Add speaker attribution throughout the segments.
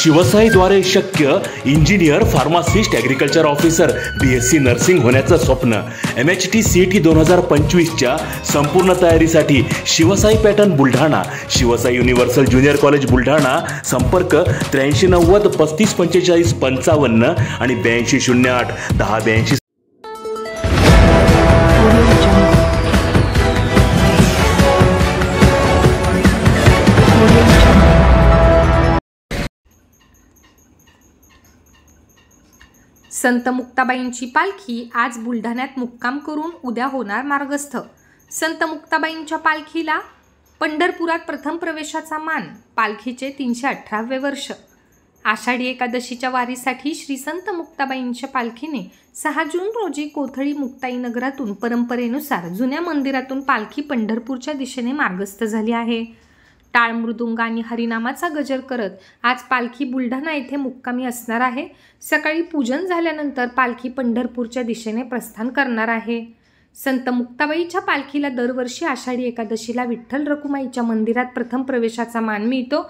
Speaker 1: शिवसाईद्वारे शक्य engineer, pharmacist, agriculture officer, BSc nursing होण्याचं स्वप्न MHT CET 2025च्या संपूर्ण तयारीसाठी Shivsai pattern Buldhana, Shivsai universal junior college Buldhana. संपर्क 8390 3545 55 आणि 8208 1082.
Speaker 2: संत मुक्ताबाईंची पालखी आज बुलढाण्यात मुक्काम करून उद्या होणार मार्गस्थ. संत मुक्ताबाईंच्या पालखीला पंढरपुरात प्रथम प्रवेशाचा मान. पालखीचे 318वे वर्ष. आषाढी एकादशीच्या वारीसाठी श्री संत मुक्ताबाईंच्या पालखीने 6 जून रोजी कोथळी मुक्ताई नगरातून परंपरेनुसार जुन्या मंदिरातून पालखी पंढरपूरच्या दिशेने मार्गस्थ झाली आहे. टाळ, मृदुंग आणि हरिनामाचा गजर करत आज पालखी बुलढाणा येथे मुक्कामी असणार आहे. सकाळी पूजन झाल्यानंतर पालखी पंढरपूरच्या दिशेने प्रस्थान करणार आहे. संत मुक्ताबाईच्या पालखीला दरवर्षी आषाढी एकादशीला विठ्ठल रखुमाईच्या मंदिरात प्रथम प्रवेशाचा मान मिळतो.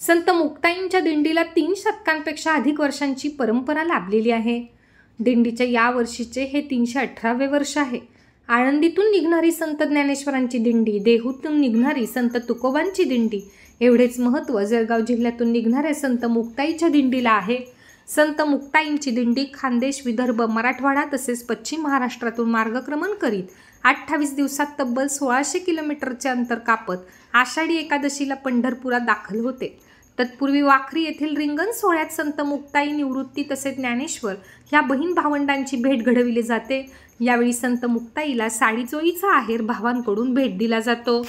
Speaker 2: संत मुक्ताईंच्या दिंडीला 3 शतकांपेक्षा अधिक वर्षांची परंपरा लाभलेली आहे. दिंडीच्या या वर्षीचे हे 318वे वर्ष आहे. आळंदीतून निघणारी संत ज्ञानेश्वरांची दिंडी, देहूतून निघणारी संत तुकोबांची दिंडी एवढेच महत्त्व जळगाव जिल्ह्यातून निघणाऱ्या संत मुक्ताईच्या दिंडीला आहे. संत मुक्ताईंची दिंडी खानदेश, विदर्भ, मराठवाडा तसेच पश्चिम महाराष्ट्रातून मार्गक्रमण करीत 28 दिवसात तब्बल 1600 किलोमीटरचे अंतर कापत आषाढी एकादशीला पंढरपुरात दाखल होते. तत्पूर्वी वाखरी येथील रिंगण सोहळ्यात संत मुक्ताई, निवृत्ती तसेच ज्ञानेश्वर ह्या बहीण भावंडांची भेट घडविली जाते. यावेळी संत मुक्ताईला साडीचोळीचा आहेर भावांकडून भेट दिला जातो.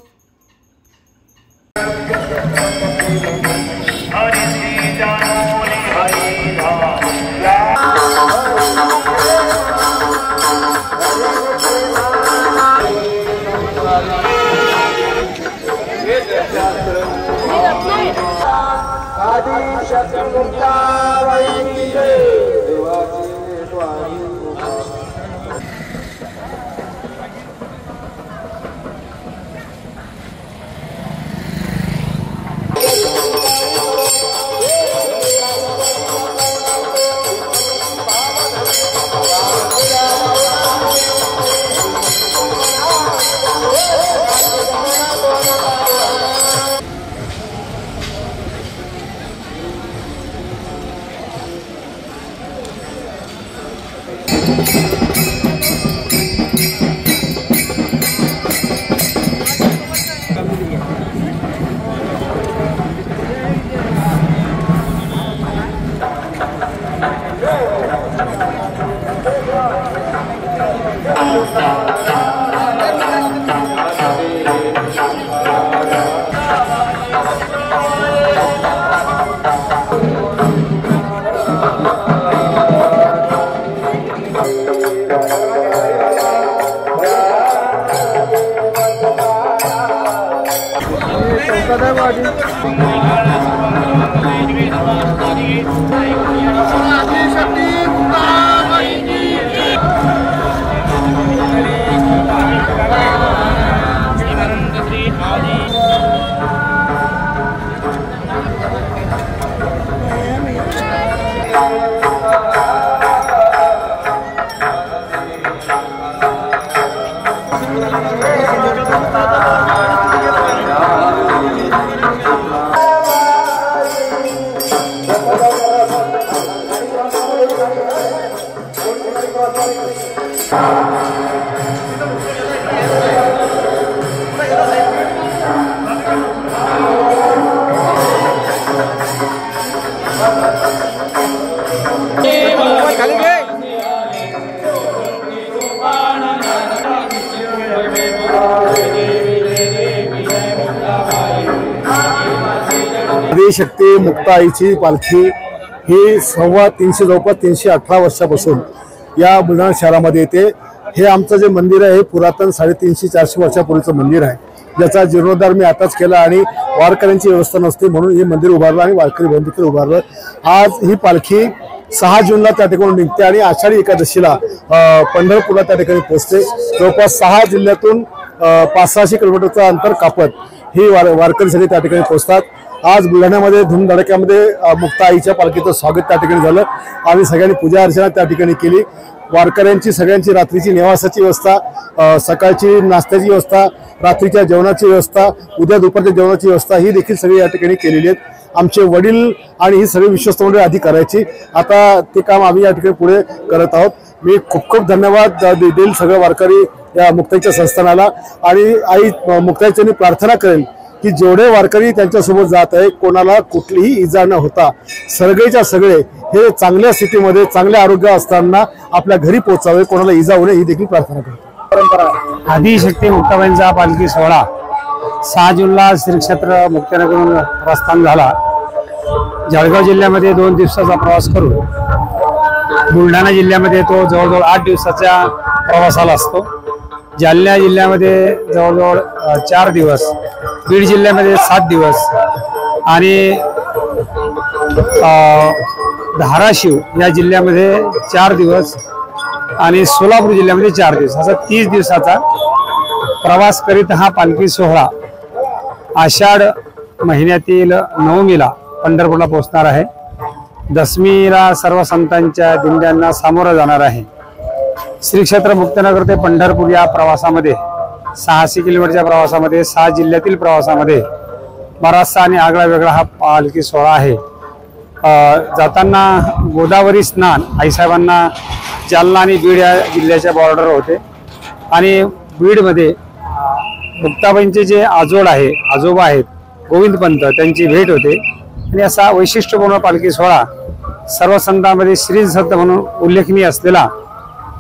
Speaker 3: शक्ती मुक्ताईची पालखी ही 350 जवळपास 318 वर्षापासून या बुलढाणा शहरामध्ये येते. हे आमचं जे मंदिर आहे हे पुरातन 350-400 वर्षापूर्वीचं मंदिर आहे, ज्याचा जीर्णोद्धार मी आताच केला आणि वारकऱ्यांची व्यवस्था नसते म्हणून हे मंदिर उभारलं आणि वारकरी भवन देखील उभारलं. आज ही पालखी 6 जूनला त्या ठिकाणी निघते आणि आषाढी एकादशीला पंढरपूरला त्या ठिकाणी पोहोचते. जवळपास 6 जिल्ह्यातून 500-600 किलोमीटरचं अंतर कापत ही वारकरी सगळे त्या ठिकाणी पोहोचतात. आज बुलढाण्यामध्ये धूमधडक्यामध्ये मुक्ता आईच्या पालखीचं स्वागत त्या ठिकाणी झालं. आम्ही सगळ्यांनी पूजा अर्चना त्या ठिकाणी केली. वारकऱ्यांची सगळ्यांची रात्रीची निवासाची व्यवस्था, सकाळची नाश्त्याची व्यवस्था, रात्रीच्या जेवणाची व्यवस्था, उद्या दुपारच्या जेवणाची व्यवस्था ही देखील सगळी या ठिकाणी केलेली आहेत. आमचे वडील आणि ही सगळी विश्वस्त मंडळी आधी करायची, आता ते काम आम्ही या ठिकाणी पुढे करत आहोत. मी खूप खूप धन्यवाद देईल सगळं वारकरी या मुक्ताईच्या संस्थानाला. आणि आई मुक्ताईची प्रार्थना करेल की जेवढे वारकरी त्यांच्यासोबत जात आहे कोणाला कुठलीही इजा न होता सगळेच्या सगळे हे चांगल्या स्थितीमध्ये चांगल्या आरोग्य असताना आपल्या घरी पोहोचावे, कोणाला इजा होणे ही देखील प्रार्थना करतो.
Speaker 4: आदिशक्ती मुक्ताबाईंचा पालखी सोहळा 6 जूनला श्री क्षेत्र मुक्ताईनगरहून प्रस्थान झाला. जळगाव जिल्ह्यामध्ये 2 दिवसाचा प्रवास करून बुलढाणा जिल्ह्यामध्ये तो जवळजवळ 8 दिवसाच्या प्रवासाला असतो. जालना जिल्ह्यामध्ये जवळजवळ 4 दिवस, बीड जिल्ह्यामध्ये 7 दिवस आणि धाराशिव या जिल्ह्यामध्ये 4 दिवस आणि सोलापूर जिल्ह्यामध्ये 4 दिवस असा 30 दिवसाचा प्रवास करीत हा पालखी सोहळा आषाढ महिन्यातील 9मीला पंढरपूरला पोहोचणार आहे. दशमीला सर्व संतांच्या दिंड्यांना सामोरं जाणार आहे. श्री क्षेत्र मुक्ताईनगर ते पंढरपूर या प्रवासामध्ये 600 किलोमीटरच्या प्रवासामध्ये 6 जिल्ह्यातील प्रवासामध्ये बराचसा आणि आगळा वेगळा हा पालखी सोहळा आहे. जाताना गोदावरी स्नान आईसाहेबांना जालना आणि बीड या जिल्ह्याच्या बॉर्डर होते आणि बीडमध्ये मुक्ताबाईंचे जे आजोबा आहेत गोविंदपंत त्यांची भेट होते आणि असा वैशिष्ट्यपूर्ण पालखी सोहळा सर्व संतांमध्ये श्री संत म्हणून उल्लेखनीय असलेला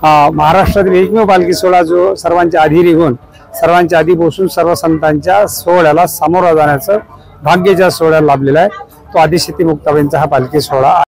Speaker 4: महाराष्ट्रातील एकमेव पालखी सोहळा जो सर्वांच्या आधी निघून सर्वांच्या आधी पोहोचून सर्व संतांच्या सोहळ्याला सामोरा जाण्याचं भाग्याच्या सोहळ्याला लाभलेला आहे तो आदिशक्ती मुक्ताबाईंचा हा पालखी सोहळा.